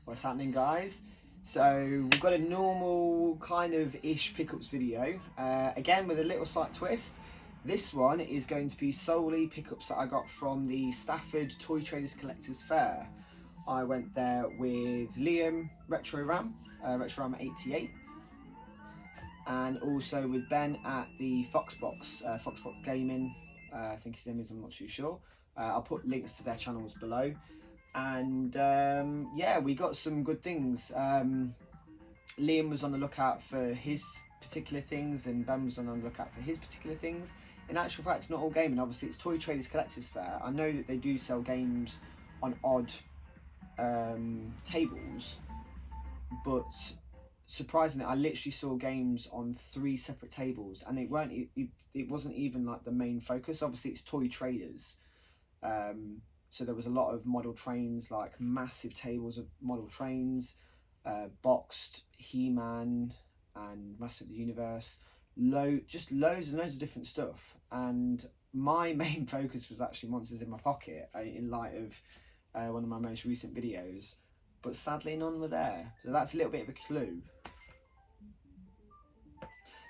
What's happening, guys? So we've got a normal kind of ish pickups video, again with a little slight twist. This one is going to be solely pickups that I got from the Stafford Toy Traders Collectors Fair. I went there with Liam, Retro Ram 88, and also with Ben at the Foxbox Gaming, I think his name is, I'm not too sure. I'll put links to their channels below. And yeah, we got some good things. Liam was on the lookout for his particular things, and Ben was on the lookout for his particular things. In actual fact, it's not all gaming. Obviously, it's Toy Traders Collectors Fair. I know that they do sell games on odd tables, but surprisingly, I literally saw games on 3 separate tables, and it wasn't even like the main focus. Obviously, it's Toy Traders. So there was a lot of model trains, like massive tables of model trains, boxed He-Man and Master of the Universe, just loads and loads of different stuff. And my main focus was actually Monsters in My Pocket, in light of one of my most recent videos, but sadly none were there. So that's a little bit of a clue.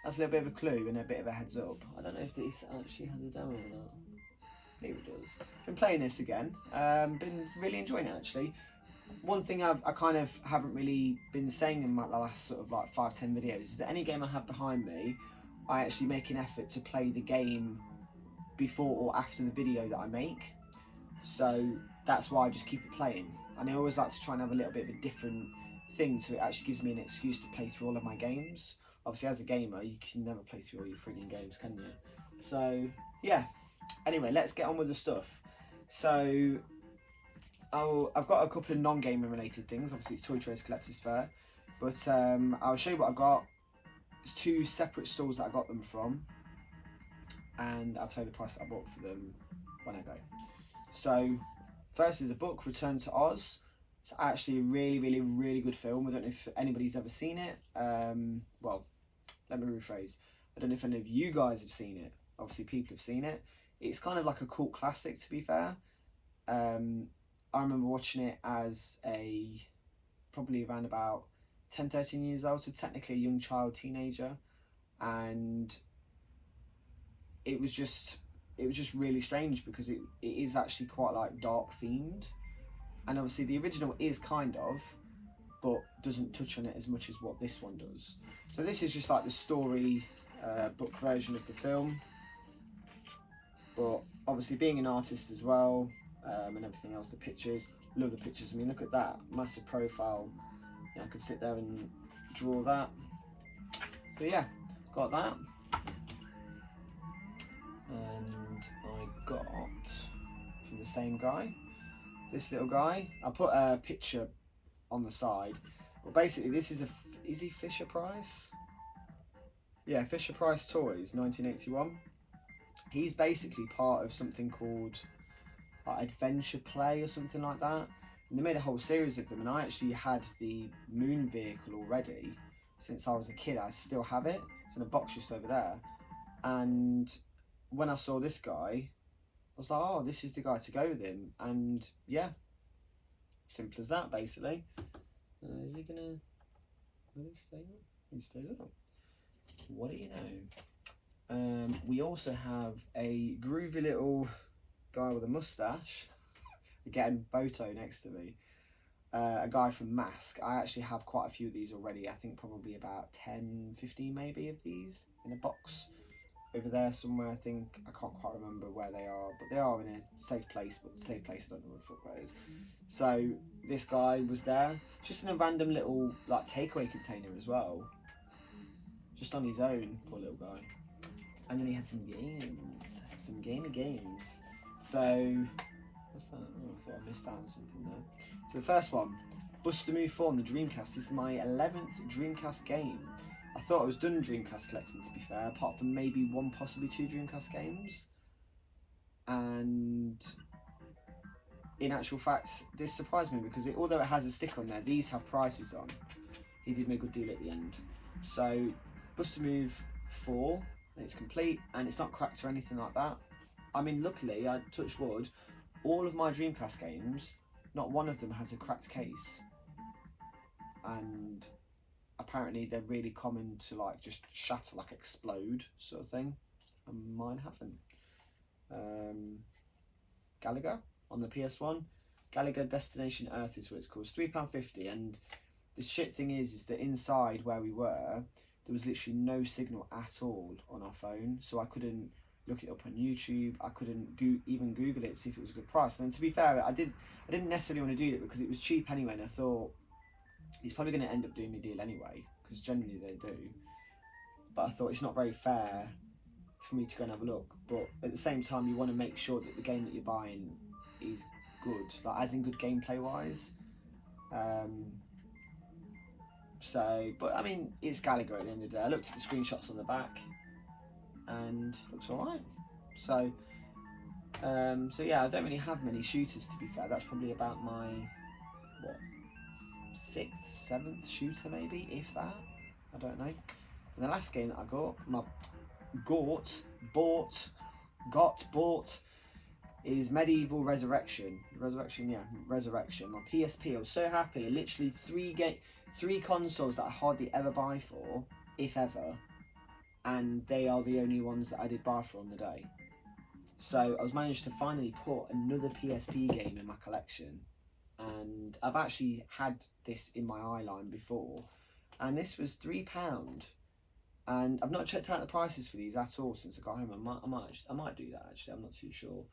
That's a little bit of a clue and a bit of a heads up. I don't know if this actually has a demo or not. It does. Been playing this again. Been really enjoying it, actually. One thing I kind of haven't really been saying in my last sort of like 5-10 videos is that any game I have behind me, I actually make an effort to play the game before or after the video that I make. So that's why I just keep it playing. And I always like to try and have a little bit of a different thing, so it actually gives me an excuse to play through all of my games. Obviously, as a gamer, you can never play through all your freaking games, can you? So yeah. Anyway, let's get on with the stuff. So, I've got a couple of non-gaming related things. Obviously, it's Toy Traders Collectors Fair. But I'll show you what I got. It's 2 separate stores that I got them from. And I'll tell you the price that I bought for them when I go. So, first is a book, Return to Oz. It's actually a really good film. I don't know if anybody's ever seen it. Well, let me rephrase. I don't know if any of you guys have seen it. Obviously, people have seen it. It's kind of like a cult classic, to be fair. I remember watching it as probably around about 10-13 years old, so technically a young child, teenager, and it was just really strange because it is actually quite like dark themed, and obviously the original is kind of, but doesn't touch on it as much as what this one does. So this is just like the story book version of the film. But obviously being an artist as well, and everything else, the pictures, love the pictures. I mean, look at that, massive profile. You know, I could sit there and draw that. So yeah, got that. And I got from the same guy, this little guy. I put a picture on the side. But basically this is is he Fisher Price? Yeah, Fisher Price Toys, 1981. He's basically part of something called Adventure Play or something like that. And they made a whole series of them, and I actually had the moon vehicle already since I was a kid. I still have it. It's in a box just over there. And when I saw this guy, I was like, oh, this is the guy to go with him. And yeah, simple as that, basically. Is he gonna... Will he stay up? He stays up. What do you know? We also have a groovy little guy with a mustache. Again, Boto next to me. A guy from Mask. I actually have quite a few of these already. I think probably about 10, 15 maybe of these in a box over there somewhere. I think, I can't quite remember where they are, but they are in a safe place, but safe place, I don't know what the fuck that is. So this guy was there, just in a random little like takeaway container as well. Just on his own, poor little guy. And then he had some games, some games. So, what's that? Oh, I thought I missed out on something there. So the first one, Buster Move 4 on the Dreamcast. This is my 11th Dreamcast game. I thought I was done Dreamcast collecting, to be fair, apart from maybe 1, possibly 2 Dreamcast games. And in actual fact, this surprised me because although it has a sticker on there, these have prices on. He did me a good deal at the end. So Bust a Move 4, and it's complete, and it's not cracked or anything like that. I mean, luckily, I touch wood, all of my Dreamcast games, not one of them has a cracked case. And apparently they're really common to like just shatter, like explode sort of thing, and mine haven't. Galaga on the PS1, Galaga Destination Earth is what it's called. It's £3.50, and the shit thing is that inside where we were, there was literally no signal at all on our phone, so I couldn't look it up on YouTube. I couldn't even Google it to see if it was a good price. And to be fair, I didn't necessarily want to do that because it was cheap anyway, and I thought he's probably going to end up doing me a deal anyway, because generally they do. But I thought it's not very fair for me to go and have a look. But at the same time, you want to make sure that the game that you're buying is good, like as in good gameplay wise. But I mean, it's Galaga at the end of the day. I looked at the screenshots on the back, and it looks alright. So yeah, I don't really have many shooters, to be fair. That's probably about my, what, 6th, 7th shooter maybe, if that. I don't know. And the last game that I bought is Medieval Resurrection. Resurrection. On PSP. I was so happy. Literally three consoles that I hardly ever buy for, if ever, and they are the only ones that I did buy for on the day. So I was managed to finally put another PSP game in my collection, and I've actually had this in my eye line before, and this was £3, and I've not checked out the prices for these at all since I got home. I might do that actually. I'm not too sure.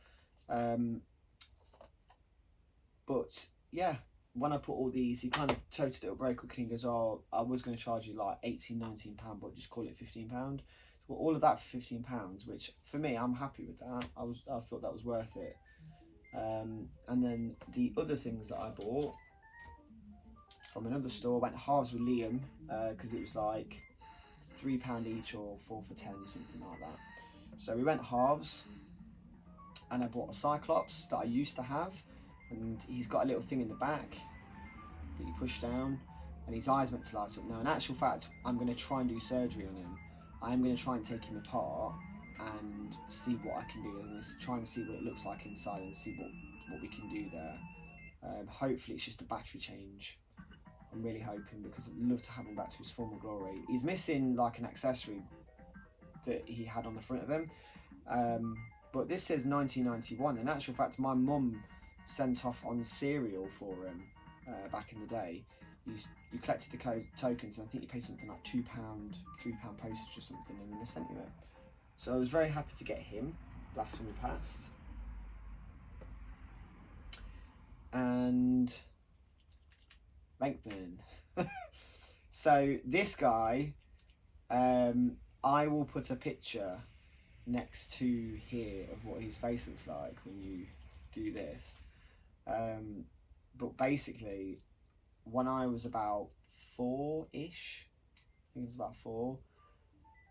But yeah, when I put all these, he kind of toted it up very quickly and goes, "Oh, I was going to charge you like £18-19, but just call it £15." So all of that for £15, which for me, I'm happy with that. I thought that was worth it. And then the other things that I bought from another store, went halves with Liam, because it was like £3 each or 4 for 10, something like that. So we went halves, and I bought a Cyclops that I used to have, and he's got a little thing in the back that you push down, and his eyes meant to light up. Now, in actual fact, I'm going to try and do surgery on him. I am going to try and take him apart and see what I can do. I'm going to try and see what it looks like inside and see what we can do there. Hopefully it's just a battery change. I'm really hoping, because I'd love to have him back to his former glory. He's missing like an accessory that he had on the front of him. But this says 1991. In actual fact, my mum sent off on cereal for him back in the day. You collected the tokens, and I think you paid something like £2, £3 postage or something, and then they sent you it. So I was very happy to get him last when we passed. And Bankman. So this guy, I will put a picture next to here of what his face looks like when you do this. But basically, when I was about 4-ish, I think it was about 4,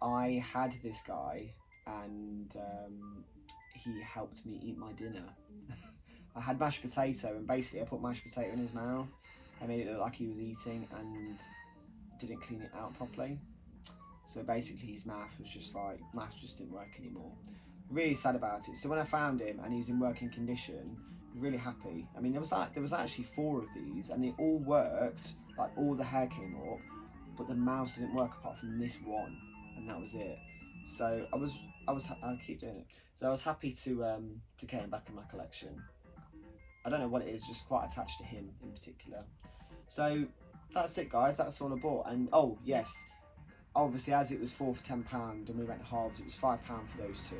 I had this guy, and he helped me eat my dinner. I had mashed potato, and basically I put mashed potato in his mouth. I made it look like he was eating and didn't clean it out properly. So basically his mouth just didn't work anymore. Really sad about it. So when I found him and he was in working condition, I was really happy. I mean, there was actually 4 of these, and they all worked. Like, all the hair came up, but the mouse didn't work apart from this one, and that was it. So I keep doing it. So I was happy to get him back in my collection. I don't know what it is, just quite attached to him in particular. So that's it, guys. That's all I bought. And oh yes, obviously, as it was 4 for £10 and we went halves, it was £5 for those two.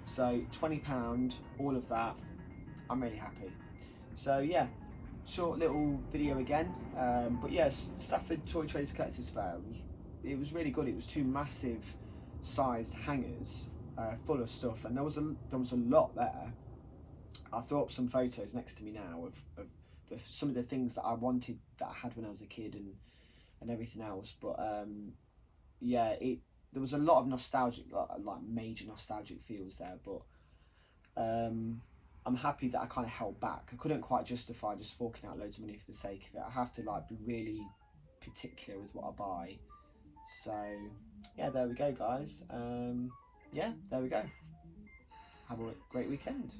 So £20, all of that. I'm really happy. So yeah, short little video again. But yes, Stafford Toy Traders Collectors Fair. It was really good. It was 2 massive sized hangers full of stuff, and there was a lot there. I'll throw up some photos next to me now of some of the things that I wanted, that I had when I was a kid, and everything else. But yeah, there was a lot of nostalgic, like major nostalgic feels there. But I'm happy that I kind of held back. I couldn't quite justify just forking out loads of money for the sake of it. I have to like be really particular with what I buy. So yeah, there we go, guys. Yeah, there we go. Have a great weekend.